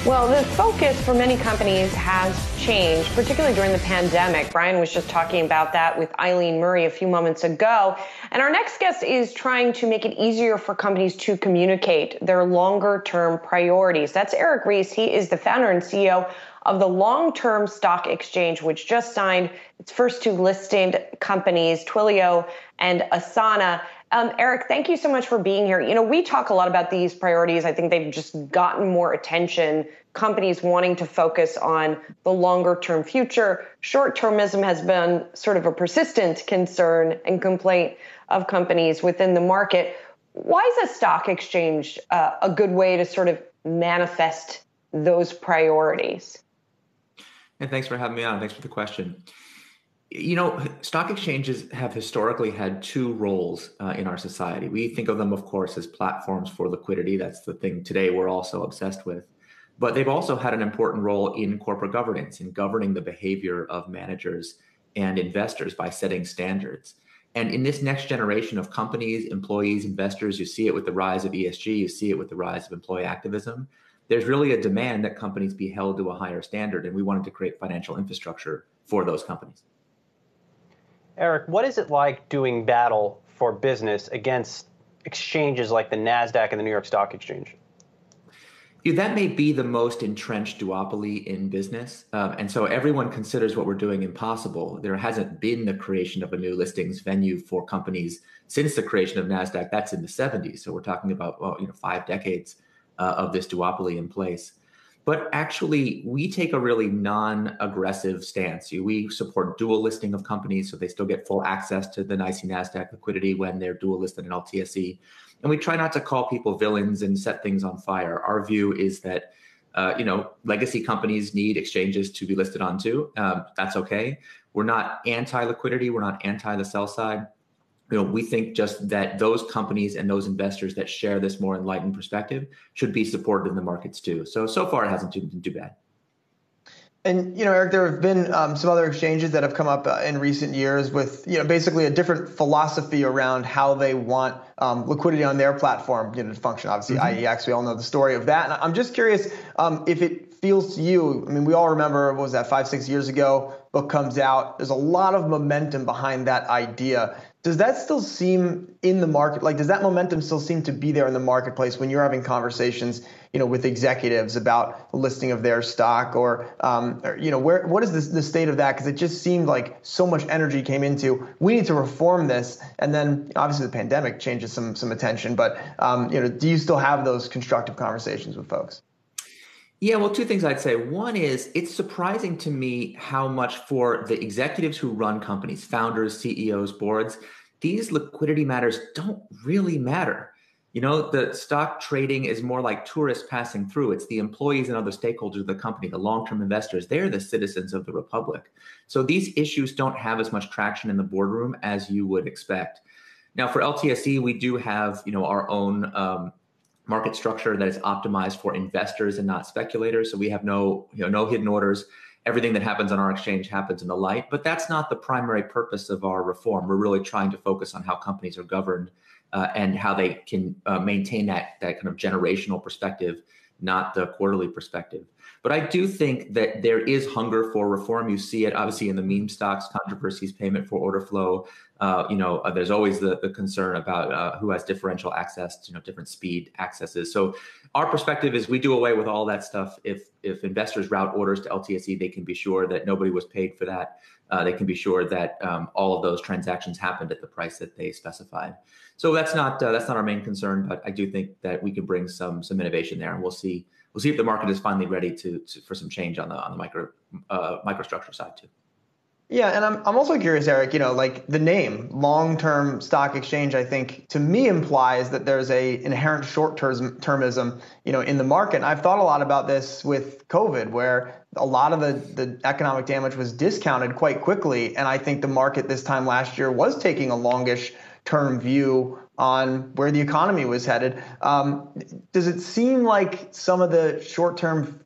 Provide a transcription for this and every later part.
Well, the focus for many companies has changed, particularly during the pandemic. Brian was just talking about that with Eileen Murray a few moments ago. And our next guest is trying to make it easier for companies to communicate their longer-term priorities. That's Eric Ries. He is the founder and CEO of the Long-Term Stock Exchange, which just signed its first two listed companies, Twilio and Asana. Eric, thank you so much for being here. You know, we talk a lot about these priorities. I think they've just gotten more attention, companies wanting to focus on the longer term future. Short-termism has been sort of a persistent concern and complaint of companies within the market. Why is a stock exchange a good way to sort of manifest those priorities? And thanks for having me on. Thanks for the question. You know, stock exchanges have historically had two roles in our society. We think of them, of course, as platforms for liquidity. That's the thing today we're all so obsessed with. But they've also had an important role in corporate governance, in governing the behavior of managers and investors by setting standards. And in this next generation of companies, employees, investors, you see it with the rise of ESG, you see it with the rise of employee activism. There's really a demand that companies be held to a higher standard, and we wanted to create financial infrastructure for those companies. Eric, what is it like doing battle for business against exchanges like the NASDAQ and the New York Stock Exchange? That may be the most entrenched duopoly in business. And so everyone considers what we're doing impossible. There hasn't been the creation of a new listings venue for companies since the creation of NASDAQ. That's in the 70s. So we're talking about 5 decades of this duopoly in place. But actually, we take a really non-aggressive stance. We support dual listing of companies so they still get full access to the NYSE and NASDAQ liquidity when they're dual listed in LTSE. And we try not to call people villains and set things on fire. Our view is that, legacy companies need exchanges to be listed on too. That's okay. We're not anti-liquidity. We're not anti the sell side. We think just that those companies and those investors that share this more enlightened perspective should be supported in the markets too. So far it hasn't been too bad. And, Eric, there have been some other exchanges that have come up in recent years with, basically a different philosophy around how they want liquidity on their platform, to function. Obviously, IEX, we all know the story of that. And I'm just curious if it feels to you, I mean, we all remember, what was that, 5-6 years ago, book comes out. There's a lot of momentum behind that idea. Does that still seem in the market? Like, does that momentum still seem to be there in the marketplace when you're having conversations, with executives about the listing of their stock or what is the state of that? Because it just seemed like so much energy came into, we need to reform this. And then obviously the pandemic changes some attention. But, do you still have those constructive conversations with folks? Yeah, well, two things I'd say. One is it's surprising to me how much for the executives who run companies, founders, CEOs, boards, these liquidity matters don't really matter. The stock trading is more like tourists passing through. It's the employees and other stakeholders of the company, the long-term investors. They're the citizens of the republic. So these issues don't have as much traction in the boardroom as you would expect. Now, for LTSE, we do have, our own market structure that is optimized for investors and not speculators. So we have no hidden orders. Everything that happens on our exchange happens in the light, but that's not the primary purpose of our reform. We're really trying to focus on how companies are governed and how they can maintain that kind of generational perspective, not the quarterly perspective. But I do think that there is hunger for reform. You see it obviously in the meme stocks controversies, payment for order flow. There's always the concern about who has differential access to different speed accesses. So our perspective is we do away with all that stuff. If investors route orders to LTSE, they can be sure that nobody was paid for that. They can be sure that all of those transactions happened at the price that they specified. So that's not our main concern, but I do think that we can bring some innovation there, and we'll see if the market is finally ready for some change on the microstructure side too. Yeah, and I'm also curious, Eric, like the name long-term stock exchange, I think to me implies that there's a inherent short-termism, in the market. And I've thought a lot about this with COVID, where a lot of the economic damage was discounted quite quickly. And I think the market this time last year was taking a longish term view on where the economy was headed. Does it seem like some of the short-term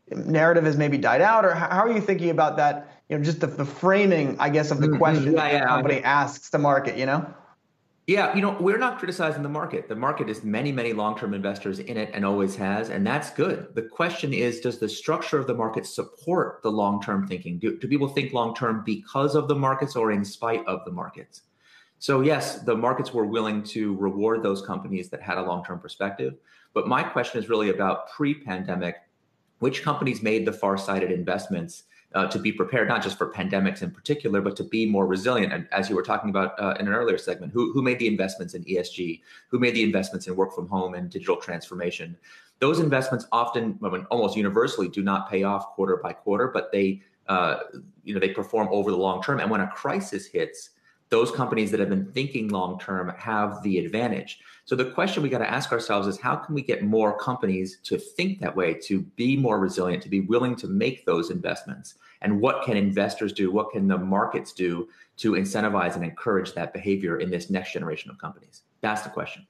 narrative has maybe died out, or how are you thinking about that? Just the framing, I guess, of the question that the company asks the market, Yeah, we're not criticizing the market. The market is many, many long-term investors in it and always has, and that's good. The question is, does the structure of the market support the long-term thinking? Do people think long-term because of the markets or in spite of the markets? So yes, the markets were willing to reward those companies that had a long-term perspective. But my question is really about pre-pandemic, which companies made the far-sighted investments to be prepared, not just for pandemics in particular, but to be more resilient. And as you were talking about in an earlier segment, who made the investments in ESG, who made the investments in work from home and digital transformation? Those investments often, almost universally, do not pay off quarter by quarter, but they perform over the long term. And when a crisis hits, those companies that have been thinking long term have the advantage. So the question we got to ask ourselves is, how can we get more companies to think that way, to be more resilient, to be willing to make those investments? And what can investors do? What can the markets do to incentivize and encourage that behavior in this next generation of companies? That's the question.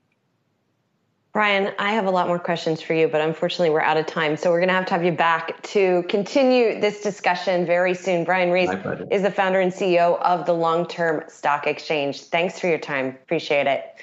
Brian, I have a lot more questions for you, but unfortunately we're out of time. So we're going to have you back to continue this discussion very soon. Brian Ries is the founder and CEO of the Long-Term Stock Exchange. Thanks for your time. Appreciate it.